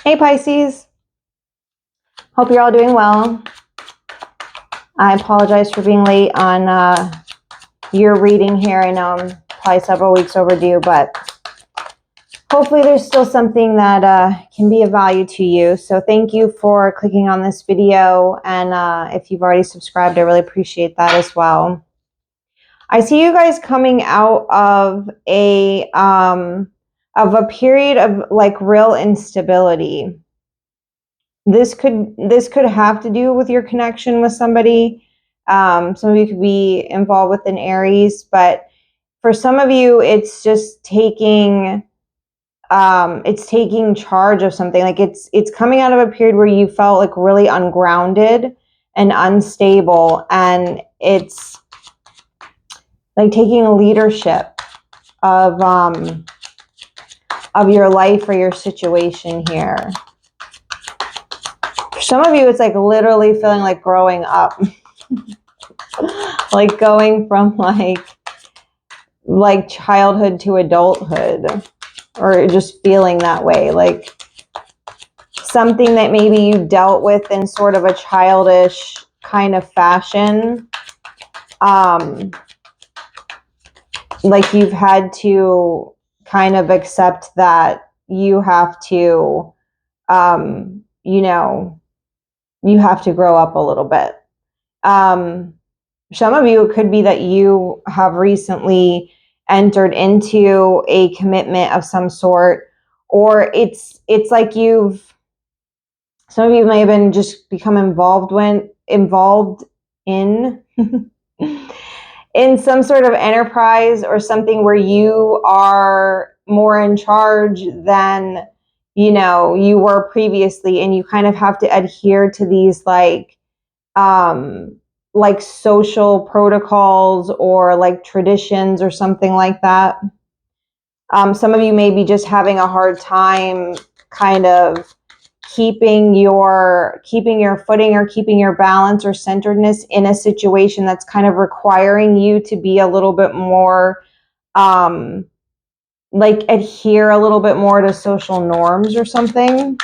Hey Pisces, hope you're all doing well. I apologize for being late on your reading here. I know I'm probably several weeks overdue, but hopefully there's still something that can be of value to you. So thank you for clicking on this video, and if you've already subscribed, I really appreciate that as well. I see you guys coming out of a period of like real instability. This could have to do with your connection with somebody. Some of you could be involved with an Aries, but for some of you, it's just taking charge of something. Like it's coming out of a period where you felt like really ungrounded and unstable, and it's like taking leadership of your life or your situation here. For some of you, it's like literally feeling like growing up. Like going from like childhood to adulthood, or just feeling that way, like something that maybe you dealt with in sort of a childish kind of fashion. Like you've had to kind of accept that you have to, you have to grow up a little bit. Some of you, it could be that you have recently entered into a commitment of some sort, or it's like some of you may have been just become involved in in some sort of enterprise or something where you are more in charge than you were previously, and you kind of have to adhere to these like social protocols or like traditions or something like that. Some of you may be just having a hard time kind of keeping your footing or keeping your balance or centeredness in a situation that's kind of requiring you to be a little bit more like adhere a little bit more to social norms or something.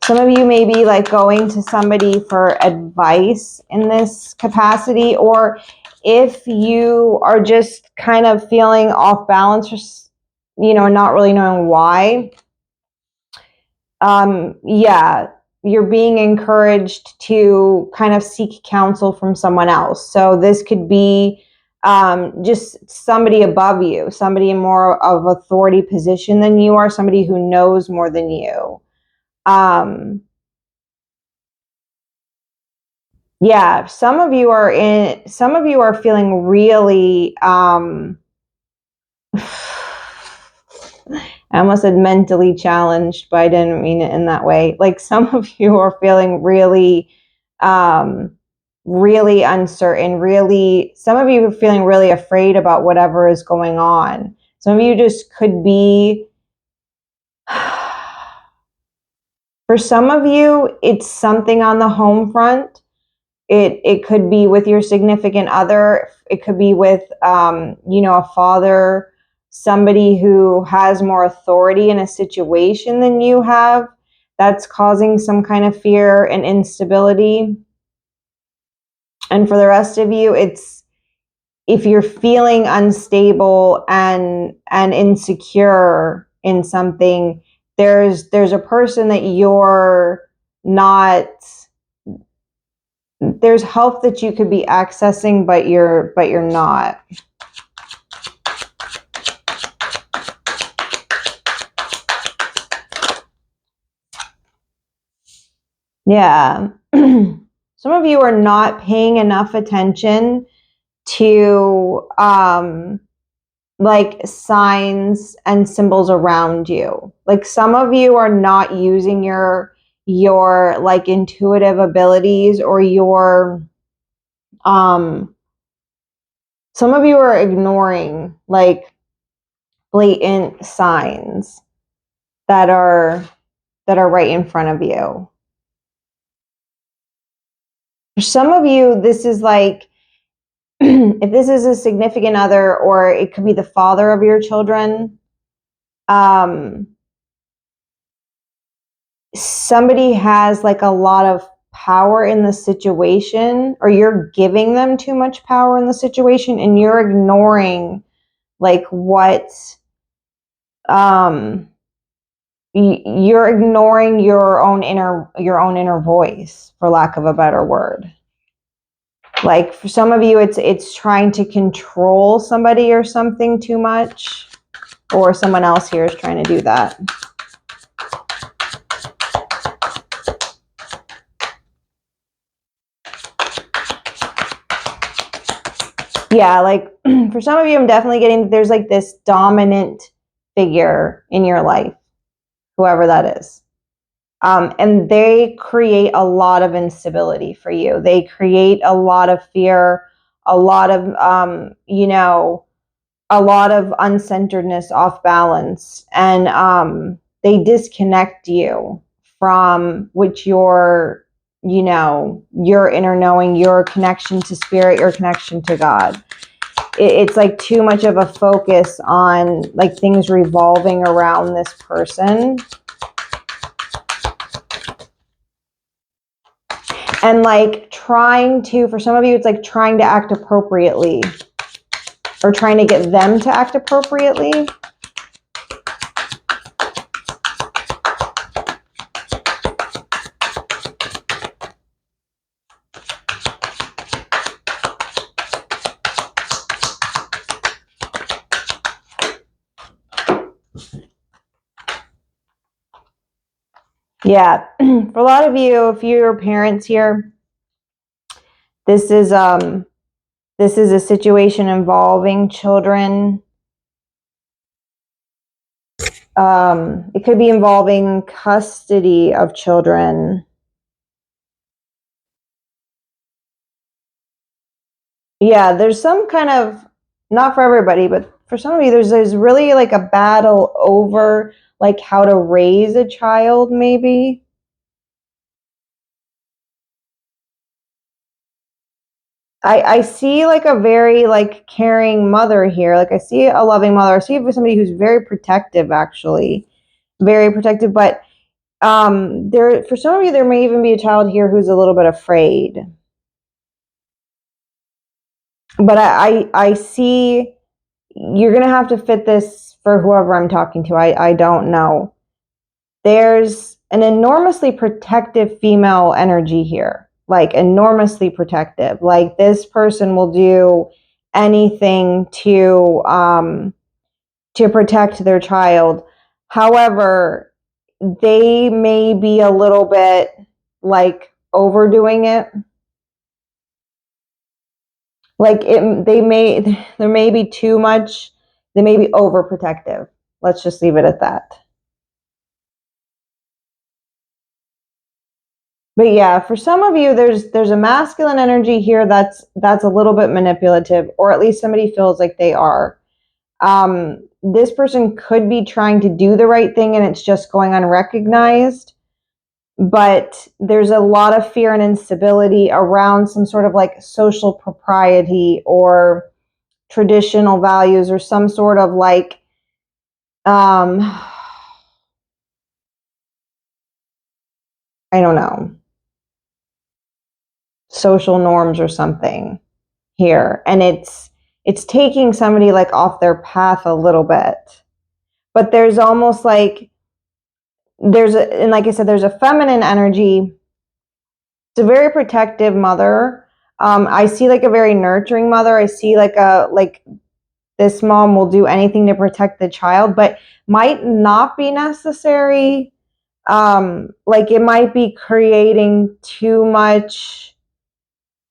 Some of you may be like going to somebody for advice in this capacity, or if you are just kind of feeling off balance, or not really knowing why. Yeah, you're being encouraged to kind of seek counsel from someone else. So this could be just somebody above you, somebody in more of authority position than you are, somebody who knows more than you. Yeah, some of you are feeling really I almost said mentally challenged, but I didn't mean it in that way. Like some of you are feeling really really uncertain, some of you are feeling really afraid about whatever is going on. Some of you just could be for some of you, it's something on the home front. It could be with your significant other. It could be with, a father, somebody who has more authority in a situation than you have. That's causing some kind of fear and instability. And for the rest of you, it's if you're feeling unstable and insecure in something, there's a person that you're not. There's help that you could be accessing, but you're not. Yeah. Some of you are not paying enough attention to like signs and symbols around you. Like some of you are not using your like intuitive abilities, or your some of you are ignoring like blatant signs that are that are right in front of you. For some of you, this is like, if this is a significant other, or it could be the father of your children, somebody has like a lot of power in the situation, or you're giving them too much power in the situation, and you're ignoring like what you're ignoring your own inner voice, for lack of a better word. Like for some of you, it's trying to control somebody or something too much, or someone else here is trying to do that. Yeah, like for some of you, I'm definitely getting, there's like this dominant figure in your life, whoever that is. And they create a lot of instability for you. They create a lot of fear, a lot of, a lot of uncenteredness, off balance. And they disconnect you from which your inner knowing, your connection to spirit, your connection to God. It's like too much of a focus on like things revolving around this person. And like for some of you, it's like trying to act appropriately, or trying to get them to act appropriately. Yeah, for a lot of you, if you're parents here, this is a situation involving children. It could be involving custody of children. Yeah, there's some kind of, not for everybody, but for some of you, there's really like a battle over like how to raise a child, maybe. I see like a very like caring mother here. Like I see a loving mother. I see somebody who's very protective, actually, very protective. But there, for some of you, there may even be a child here who's a little bit afraid. But I see you're gonna have to fit this for whoever I'm talking to. I don't know. There's an enormously protective female energy here, like enormously protective. Like this person will do anything to protect their child. However, they may be a little bit like overdoing it. Like there may be too much. They may be overprotective. Let's just leave it at that. But yeah, for some of you, there's a masculine energy here that's a little bit manipulative, or at least somebody feels like they are. This person could be trying to do the right thing and it's just going unrecognized. But there's a lot of fear and instability around some sort of like social propriety or traditional values, or some sort of like I don't know, social norms or something here. And it's taking somebody like off their path a little bit. But there's almost like and like I said, there's a feminine energy. It's a very protective mother. I see like a very nurturing mother. I see like this mom will do anything to protect the child, but might not be necessary. Like it might be creating too much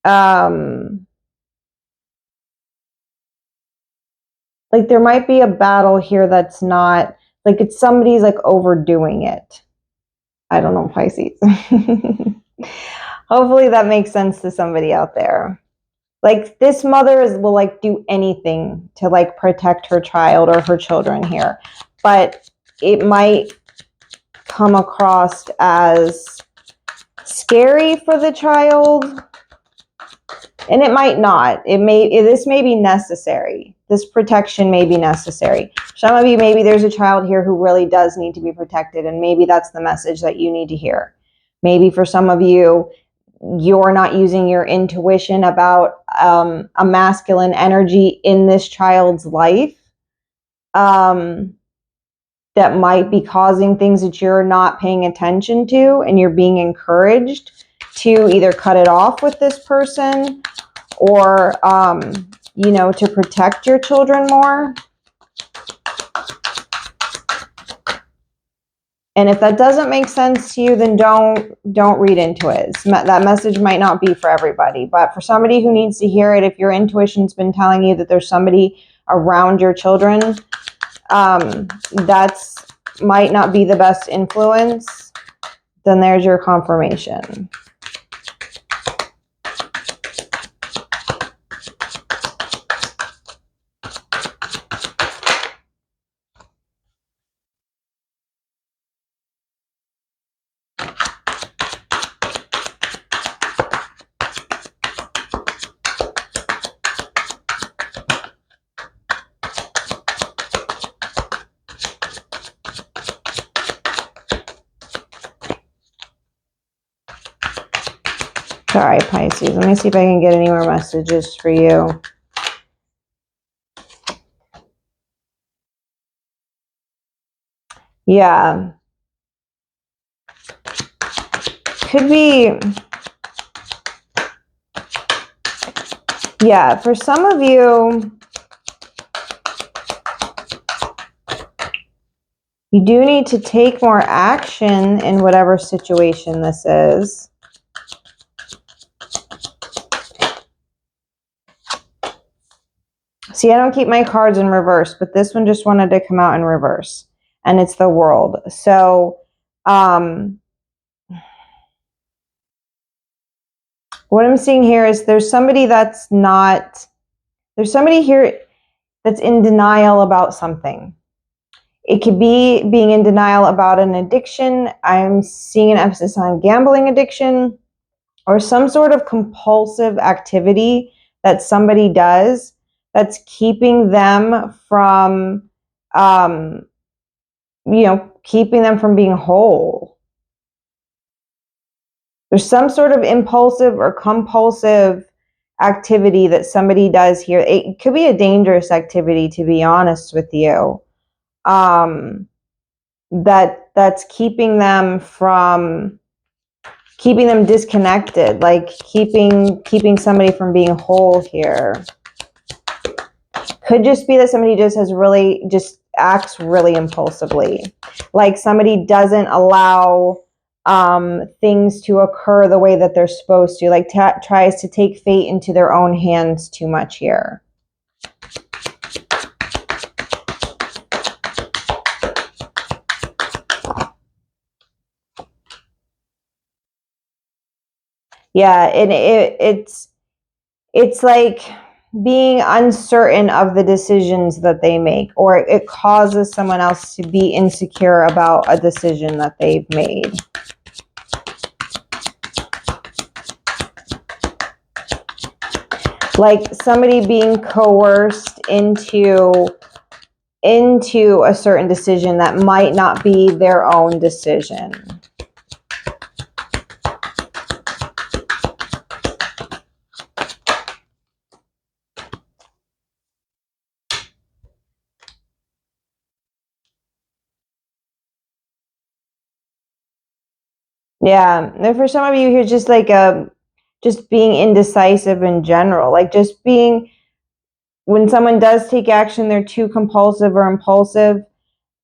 like there might be a battle here that's not like, it's somebody's like overdoing it. I don't know, Pisces. Hopefully that makes sense to somebody out there. Like this mother will like do anything to like protect her child or her children here, but it might come across as scary for the child, and it might not. This may be necessary. This protection may be necessary. Some of you, maybe there's a child here who really does need to be protected, and maybe that's the message that you need to hear. Maybe for some of you, you're not using your intuition about a masculine energy in this child's life that might be causing things that you're not paying attention to, and you're being encouraged to either cut it off with this person or, to protect your children more. And if that doesn't make sense to you, then don't read into it. That message might not be for everybody, but for somebody who needs to hear it, if your intuition's been telling you that there's somebody around your children, that's might not be the best influence, then there's your confirmation. All right, Pisces, let me see if I can get any more messages for you. Yeah. Could be, yeah, for some of you, you do need to take more action in whatever situation this is. See, I don't keep my cards in reverse, but this one just wanted to come out in reverse. And it's the World. So, what I'm seeing here is there's somebody here that's in denial about something. It could be being in denial about an addiction. I'm seeing an emphasis on gambling addiction or some sort of compulsive activity that somebody does that's keeping them from, keeping them from being whole. There's some sort of impulsive or compulsive activity that somebody does here. It could be a dangerous activity, to be honest with you. That's keeping them disconnected, like keeping somebody from being whole here. Could just be that somebody just acts really impulsively, like somebody doesn't allow things to occur the way that they're supposed to, like tries to take fate into their own hands too much here. Yeah, and it's like being uncertain of the decisions that they make, or it causes someone else to be insecure about a decision that they've made. Like somebody being coerced into a certain decision that might not be their own decision. Yeah, and for some of you here, just like just being indecisive in general, like just being, when someone does take action, they're too compulsive or impulsive,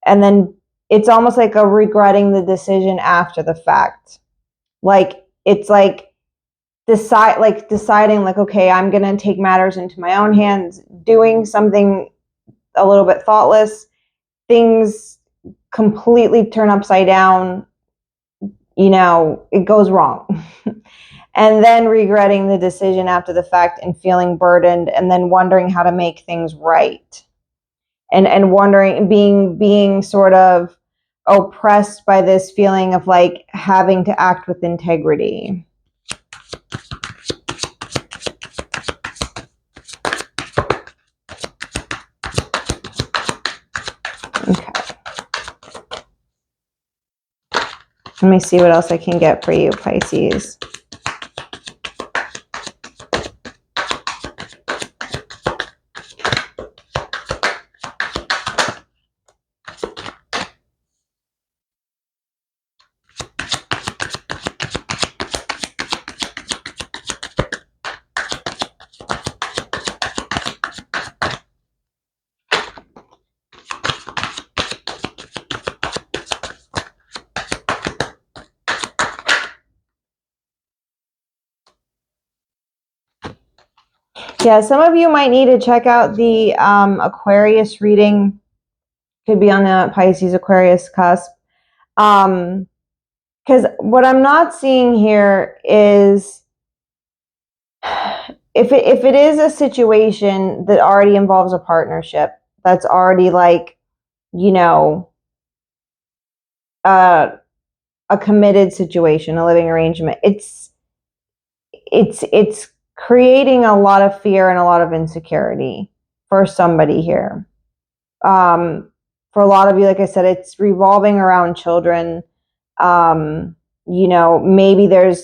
and then it's almost like a regretting the decision after the fact. Like it's like deciding like, okay, I'm gonna take matters into my own hands, doing something a little bit thoughtless, things completely turn upside down, it goes wrong. And then regretting the decision after the fact and feeling burdened, and then wondering how to make things right. And wondering, being sort of oppressed by this feeling of like having to act with integrity. Okay. Let me see what else I can get for you, Pisces. Yeah, some of you might need to check out the Aquarius reading. Could be on the Pisces Aquarius cusp. Because what I'm not seeing here is if it is a situation that already involves a partnership, that's already like, you know, a committed situation, a living arrangement. It's creating a lot of fear and a lot of insecurity for somebody here. For a lot of you, like I said, it's revolving around children. Maybe there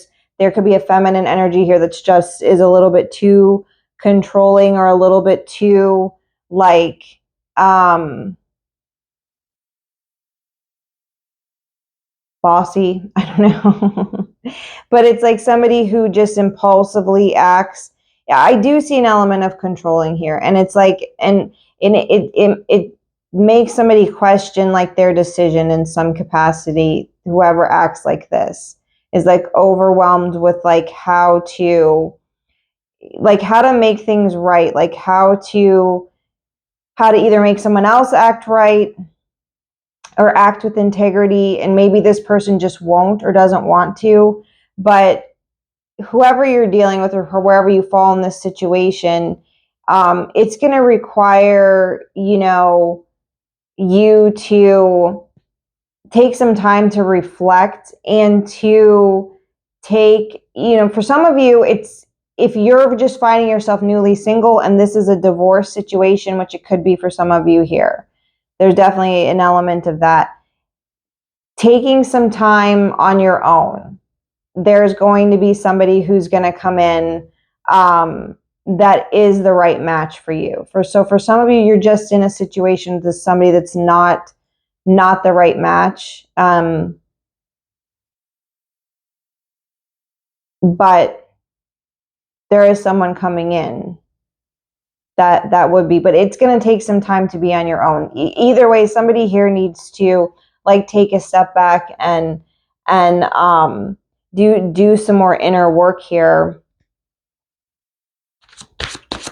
could be a feminine energy here that's just is a little bit too controlling or a little bit too like bossy. I don't know. But it's like somebody who just impulsively acts. Yeah, I do see an element of controlling here. And it's like, and it makes somebody question like their decision in some capacity. Whoever acts like this is like overwhelmed with like how to make things right, like how to either make someone else act right or act with integrity, and maybe this person just won't or doesn't want to. But whoever you're dealing with or wherever you fall in this situation, it's going to require, you to take some time to reflect and to take, for some of you, it's if you're just finding yourself newly single and this is a divorce situation, which it could be for some of you here, there's definitely an element of that. Taking some time on your own. There's going to be somebody who's going to come in that is the right match for you. For some of you, you're just in a situation with somebody that's not the right match. But there is someone coming in that would be, but it's going to take some time to be on your own. Either way, somebody here needs to like take a step back and do some more inner work here.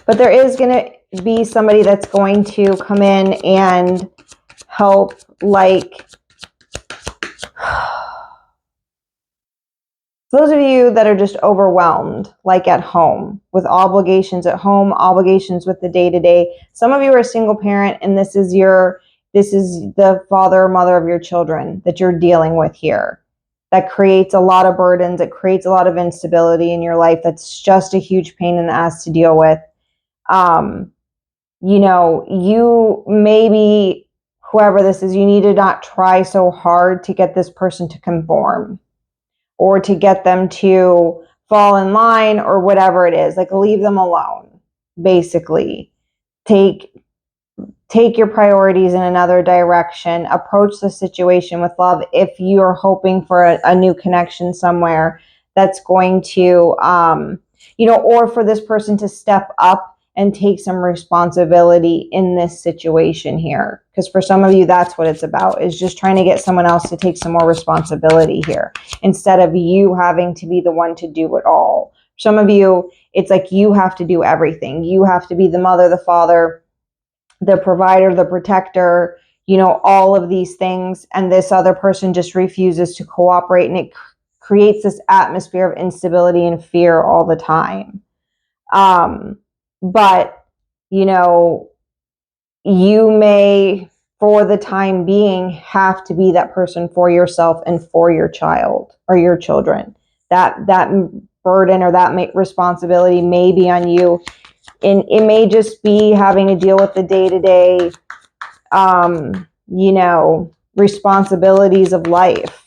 But there is going to be somebody that's going to come in and help, like, those of you that are just overwhelmed, like at home, with obligations at home, obligations with the day-to-day. Some of you are a single parent, and this is the father or mother of your children that you're dealing with here. That creates a lot of burdens. It creates a lot of instability in your life. That's just a huge pain in the ass to deal with. You maybe, whoever this is, you need to not try so hard to get this person to conform or to get them to fall in line or whatever it is. Like, leave them alone, basically. Take your priorities in another direction. Approach the situation with love if you're hoping for a new connection somewhere that's going to, or for this person to step up and take some responsibility in this situation here. Because for some of you, that's what it's about, is just trying to get someone else to take some more responsibility here instead of you having to be the one to do it all. Some of you, it's like you have to do everything. You have to be the mother, the father, the provider, the protector, all of these things. And this other person just refuses to cooperate. And it creates this atmosphere of instability and fear all the time. But, you may for the time being, have to be that person for yourself and for your child or your children. That burden or that responsibility may be on you, and it may just be having to deal with the day-to-day, responsibilities of life.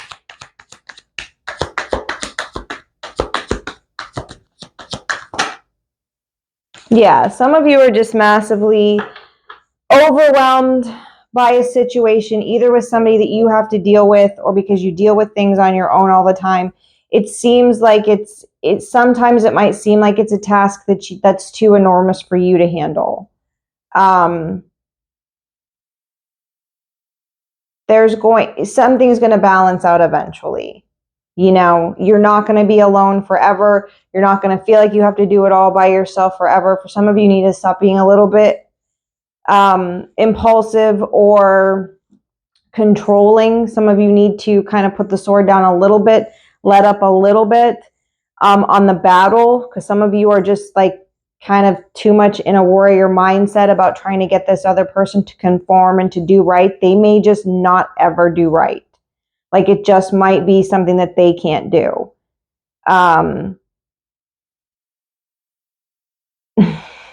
Yeah, some of you are just massively overwhelmed by a situation, either with somebody that you have to deal with or because you deal with things on your own all the time. It seems like sometimes it might seem like it's a task that's too enormous for you to handle. Something's going to balance out eventually. You're not going to be alone forever. You're not going to feel like you have to do it all by yourself forever. For some of you, need to stop being a little bit impulsive or controlling. Some of you need to kind of put the sword down a little bit, let up a little bit on the battle, because some of you are just like kind of too much in a warrior mindset about trying to get this other person to conform and to do right. They may just not ever do right. Like, it just might be something that they can't do.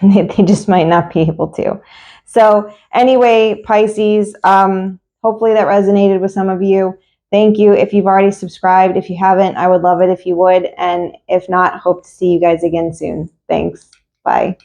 They just might not be able to. So anyway, Pisces, hopefully that resonated with some of you. Thank you if you've already subscribed. If you haven't, I would love it if you would. And if not, hope to see you guys again soon. Thanks. Bye.